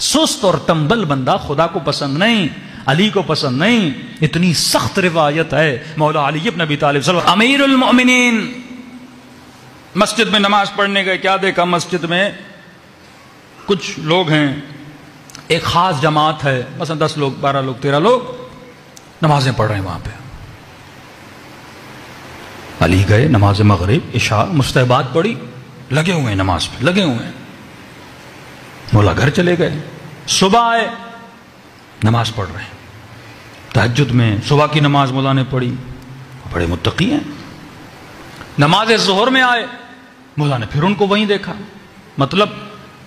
سست اور ٹمبل بندہ خدا کو پسند نہیں، علی کو پسند نہیں. اتنی سخت روایت ہے. مولا علی ابن ابی طالب صلی اللہ علیہ وسلم امیر المؤمنین مسجد میں نماز پڑھنے گئے. کیا دیکھا مسجد میں کچھ لوگ ہیں، ایک خاص جماعت ہے، مثلا 10 لوگ 12 لوگ 13 لوگ نمازیں پڑھ رہے ہیں وہاں پہ. علی گئے، نماز مغرب عشاء مستحبات پڑھی، لگے ہوئے ہیں نماز پہ، لگے ہوئے ہیں. مولا گھر چلے گئے. صبح آئے، نماز پڑھ رہے ہیں تہجد میں. صبح کی نماز مولا نے پڑھی، بڑے متقی ہیں. نماز ظہر میں آئے، مولا نے پھر ان کو وہیں دیکھا. مطلب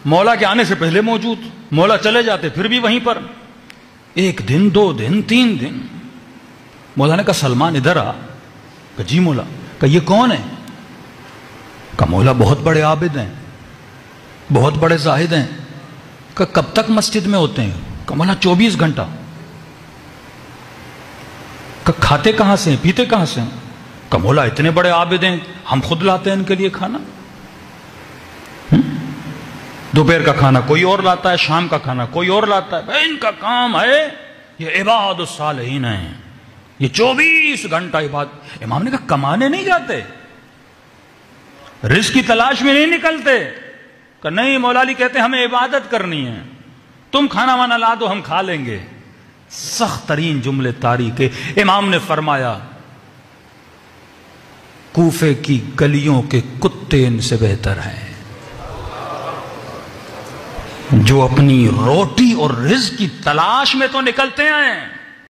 مولا کے آنے سے پہلے موجود. مولا چلے جاتے پھر بھی وہیں پر. 1 دن 2 دن 3 دن. مولا نے کہا سلمان ادھر آ. کہا جی مولا. کہا یہ کون ہے؟ کہا مولا بہت بڑے عابد ہیں، بہت بڑے زاہد ہیں. کہا کب تک مسجد میں ہوتے ہیں؟ کہا مولا 24 گھنٹہ. کہا کھاتے کہاں سے ہیں، پیتے کہاں سے ہیں؟ کہا مولا اتنے بڑے عابد ہیں، ہم خود لاتے ہیں ان کے لیے کھانا. دوپہر کا کھانا کوئی اور لاتا ہے، شام کا کھانا کوئی اور لاتا ہے. بھائی ان کا کام ہے، یہ عباد الصالحین ہیں، یہ 24 گھنٹہ عبادت. امام نے کہا کمانے نہیں جاتے، رزق کی تلاش میں نہیں نکلتے؟ کہ نہیں مولا علی کہتے ہیں ہمیں عبادت کرنی ہے، تم کھانا وانا لا دو ہم کھا لیں گے. سخت ترین جملے تاریخ کے. امام نے فرمایا کوفے کی گلیوں کے کتے ان سے بہتر ہیں جو اپنی روٹی اور رزق کی تلاش میں تو نکلتے ہیں